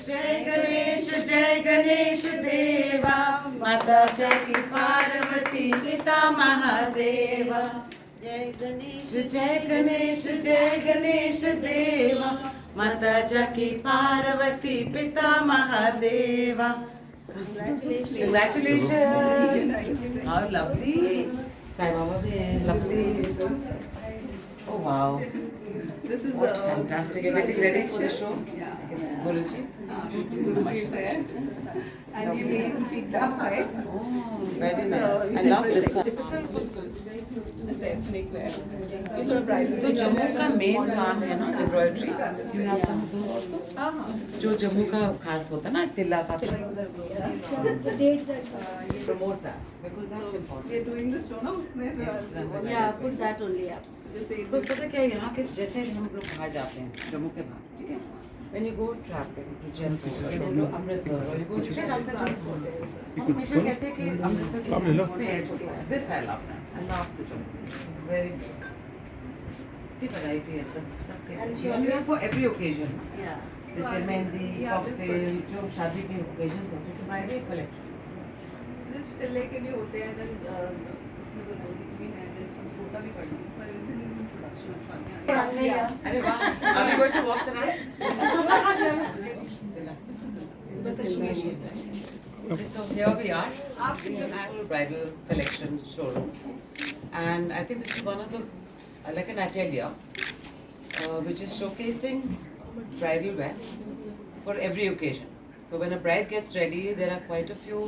जय गणेश देवा, माता जय पार्वती पिता महादेवा। जय गणेश देवा, माता जय पार्वती पिता Mahadeva. Congratulations! How lovely! Sai Baba bhi hai, lovely. Oh wow! This is What fantastic! You're getting ready for the show? Yeah. Guruji? Guruji is there. And we made boutique outside. Oh, very nice. I love this one. It's ethnic wear. It's a bridal. तो जम्मू का main काम है ना embroidery. You have some of those also? जो जम्मू का खास होता है ना तिल्ला का। Promote that because that's important. We are doing this show now. उसमें Yeah, put that only up. तो पता क्या है यहाँ के जैसे हम लोग बाहर जाते हैं जम्मू के बाहर, ठीक है? When you go traveling to Jaipur, you go to Amritsar, or you go straight outside Jaipur, हम हमेशा कहते हैं कि अमृतसर की उसमें है जो this I love that. I love the Jammu. Very good. इतनी variety है सब के। And You have for every occasion. Yeah. जैसे मेहंदी, cocktail, जो शादी के occasions होते हैं, तुम्हारे लिए collection. जिस तिल्ले के भी होते हैं, then उसमें जो म्यूजिक भी है, then some फोटो भी पढ़नी है। So everything is in production. अरे वाह! Are we going to walk the night? Okay, so here we are at the annual bridal collection showroom, and I think this is one of the like an atelier which is showcasing bridal wear for every occasion. So when a bride gets ready, there are quite a few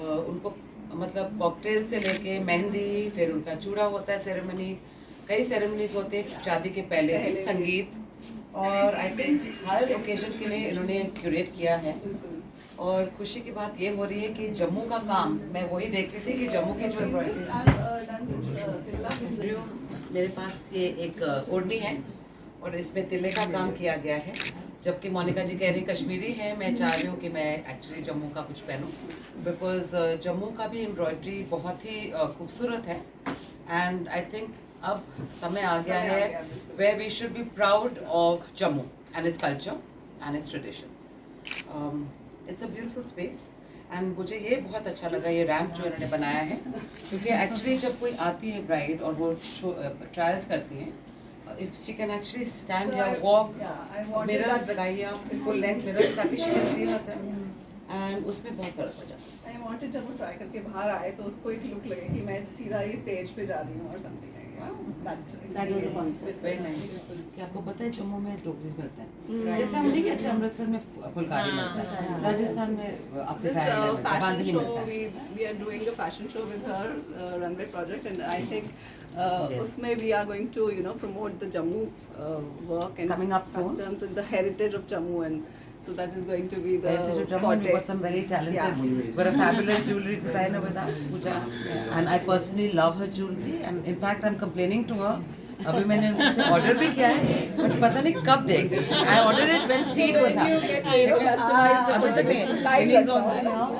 उनको मतलब cocktail से लेके मेहंदी, फिर उनका चूड़ा होता है ceremony, कई सेरेमनीज होते हैं शादी के पहले, संगीत, और आई थिंक हर ओकेजन के लिए इन्होंने क्यूरेट किया है। और खुशी की बात ये हो रही है कि जम्मू का काम, मैं वही देख रही थी कि जम्मू के जो मेरे पास ये एक ओढ़नी है और इसमें तिल्ले का काम किया गया है, जबकि मोनिका जी कह रही कश्मीरी है, मैं चाह रही हूँ कि मैं एक्चुअली जम्मू का कुछ पहनूँ, बिकॉज जम्मू का भी एम्ब्रॉयडरी बहुत ही खूबसूरत है। एंड आई थिंक अब समय आ गया है where we should be proud of Jammu and its culture and its traditions. It's a beautiful space and मुझे ये बहुत अच्छा लगा ये रैम्प जो इन्होंने बनाया है, क्योंकि एक्चुअली जब कोई आती है ब्राइड और वो ट्रायल्स करती हैं, if she can actually stand here, walk, mirrors लगाइए आप, full length mirrors ताकि she can see herself, and उसमें बहुत फर्क पड़ जाता है। I wanted जब वो ट्राई करके बाहर आए तो उसको एक लुक लगे कि मैं सीधा ही स्टेज पे जा रही हूँ और something like That was the concept. Very nice. क्या आपको पता है जम्मू में डोगरी मिलता है? जैसे हम नहीं कहते अमृतसर में फुलकारी मिलता है, राजस्थान में आपके बांधनी मिलता है। We are doing a fashion show with her runway project, and I think उसमें we are going to promote the Jammu work and coming up soon. customs and the heritage of Jammu, and so that is going to be the Heritage of Jammu. We've got some very talented, we've got a fabulous jewelry designer with us, Pooja, and I personally love her jewelry, and in fact I'm complaining to her. अभी मैंने उनसे order भी किया है, but पता नहीं कब देंगे। I ordered it when seed was happening.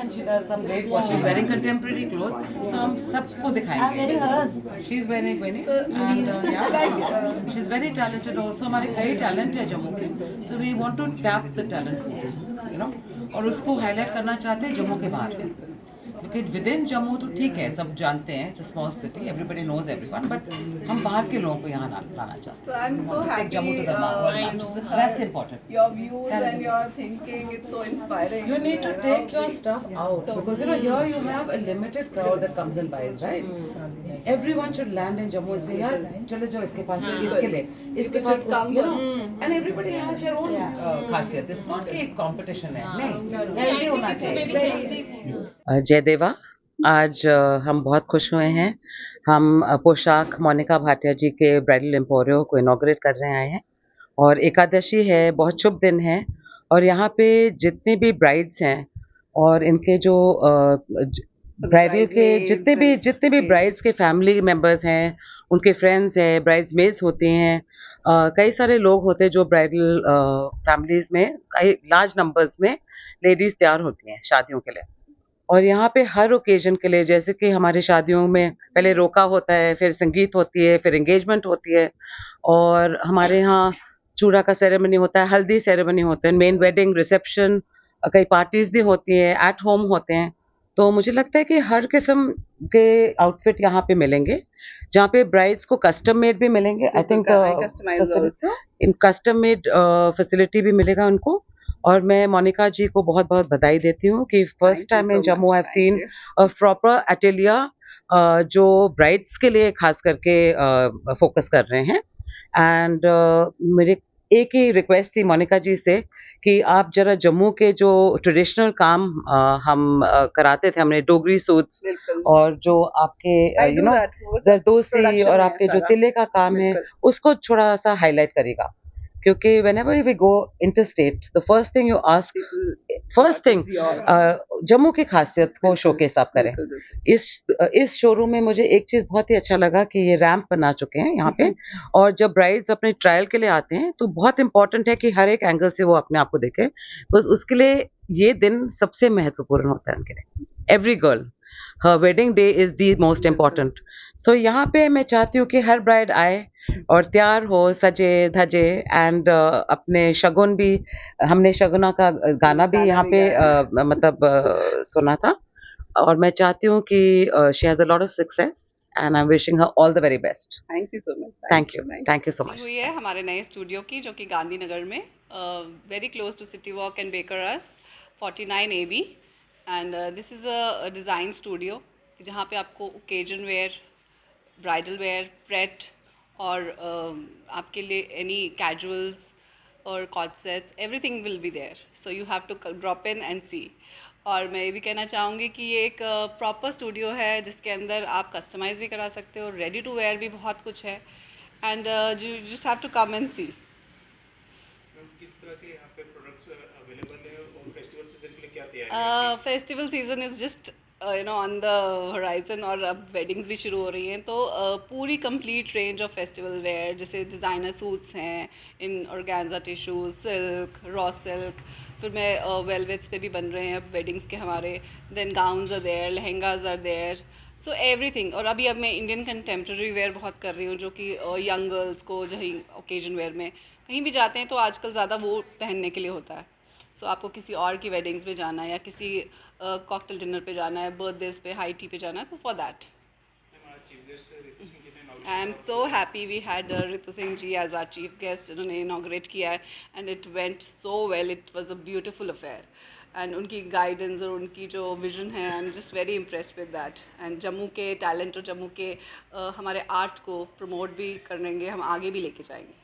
And she does some great work. She's wearing contemporary clothes, so हम सबको दिखाएंगे। She's wearing and yeah, she's very talented also. हमारे कई talent है जम्मू के, so we want to tap the talent, और उसको highlight करना चाहते हैं जम्मू के बाहर। क्योंकि विद इन जम्मू तो ठीक है, सब जानते हैं, it's a small city, everybody knows everyone, but हम बाहर के लोगों को यहाँ लाना चाहते हैं। So I'm so happy. Jammu to the market. That's important. Your views and your thinking, it's so inspiring. You need to take your stuff out because here you have a limited crowd that comes and buys, right? Everyone should land in Jammu and say, यार चले जाओ इसके पास, इसके लिए, इसके पास, and everybody has their own खासियत. It's not कि competition है, नहीं, healthy होना चाहिए। जयदेवा, आज हम बहुत खुश हुए हैं। हम पोशाक मोनिका भाटिया जी के ब्राइडल एम्पोरियो को इनॉग्रेट कर रहे आए हैं, और एकादशी है, बहुत शुभ दिन है, और यहाँ पे जितने भी ब्राइड्स हैं और इनके जो ब्राइडल के जितने भी ब्राइड्स के फैमिली मेम्बर्स हैं, उनके फ्रेंड्स हैं, ब्राइड्स मेड्स होते हैं, कई सारे लोग होते हैं जो ब्राइडल फैमिलीज में कई लार्ज नंबर्स में लेडीज तैयार होती हैं शादियों के लिए। और यहाँ पे हर ओकेजन के लिए, जैसे कि हमारे शादियों में पहले रोका होता है, फिर संगीत होती है, फिर एंगेजमेंट होती है, और हमारे यहाँ चूड़ा का सेरेमनी होता है, हल्दी सेरेमनी होते हैं, मेन वेडिंग रिसेप्शन, कई पार्टीज भी होती हैं, एट होम होते हैं। तो मुझे लगता है कि हर किस्म के आउटफिट यहाँ पे मिलेंगे, जहाँ पे ब्राइड्स को कस्टम मेड भी मिलेंगे। I think Customized also. In custom made facility भी मिलेगा उनको। और मैं मोनिका जी को बहुत बहुत बधाई देती हूँ कि first Thank you time in so Jammu I much. Have Thank seen you. A proper atelier जो ब्राइड्स के लिए खास करके फोकस कर रहे हैं। एंड मेरे एक ही रिक्वेस्ट थी मोनिका जी से कि आप जरा जम्मू के जो ट्रेडिशनल काम हम कराते थे, हमने डोगरी सूट्स बिल्कुल. और जो आपके I you do know that. वो सब जरदोसी production और में है आपके जो सारा. तिले का काम है बिल्कुल. उसको थोड़ा सा हाईलाइट करेगा, क्योंकि whenever we go interstate the first thing you ask, People, first what thing is your Jammu की खासियत को बिल्कुल, शोकेस आप करें। बिल्कुल, बिल्कुल. इस शोरूम में मुझे एक चीज बहुत ही अच्छा लगा कि ये रैंप बना चुके हैं यहाँ पे, और जब ब्राइड्स अपने ट्रायल के लिए आते हैं तो बहुत इंपॉर्टेंट है कि हर एक एंगल से वो अपने आप को देखे, बस उसके लिए ये दिन सबसे महत्वपूर्ण होता है उनके लिए। एवरी गर्ल, हर wedding day is the most important. So यहाँ पे मैं चाहती हूँ कि हर ब्राइड आए और तैयार हो, सजे धजे, एंड अपने शगुन भी, हमने शगुना का गाना भी गाना यहाँ भी पे गाया मतलब सुना था। और मैं चाहती हूँ कि she has a lot of success and I am wishing her all the very best. Thank you so much. Thank you so much. हुई है हमारे नए स्टूडियो की, जो कि गांधीनगर में very close to city walk and bakers 49 AB, and this is a design studio जहाँ पे आपको occasion wear, bridal wear, pret और आपके लिए एनी कैजुअल्स और cord sets, everything will be there, so you have to drop in and see. और मैं ये भी कहना चाहूँगी कि ये एक प्रॉपर स्टूडियो है जिसके अंदर आप कस्टमाइज़ भी करा सकते हो, रेडी टू वेयर भी बहुत कुछ है, and you just have to come and see. किस तरह के यहाँ पे प्रोडक्ट्स अवेलेबल है और फेस्टिवल सीजन के लिए क्या तैयारी है? Festival season is just on the horizon, और अब वेडिंग्स भी शुरू हो रही हैं, तो पूरी complete range of festival wear, जैसे डिज़ाइनर सूट्स हैं in organza tissues, silk, raw silk, फिर मैं वेलवेट्स पे भी बन रहे हैं वेडिंग्स के हमारे, then gowns are there, lehengas are there, so everything. और अभी अब मैं इंडियन कंटेम्प्रेरी वेयर बहुत कर रही हूँ, जो कि यंग गर्ल्स को जहीं ओकेजन वेयर में कहीं भी जाते हैं तो आजकल ज़्यादा वो पहनने के लिए होता है। सो आपको किसी और की वेडिंग्स में जाना है या किसी कॉकटेल डिनर पे जाना है, बर्थडेज पे, हाई टी पे जाना है, तो फॉर दैट हमारा चीफ गेस्ट रितु सिंह जी ने inaugurate आई एम किया so happy we had Ritu Singh ji as our chief guest, जिन्होंने इनाग्रेट किया है, and it went so well, it was a beautiful affair, and उनकी गाइडेंस और उनकी जो विजन है, I am just very impressed with that. And Jammu के टैलेंट और जम्मू के हमारे आर्ट को प्रमोट भी करेंगे, हम आगे भी लेके जाएंगे।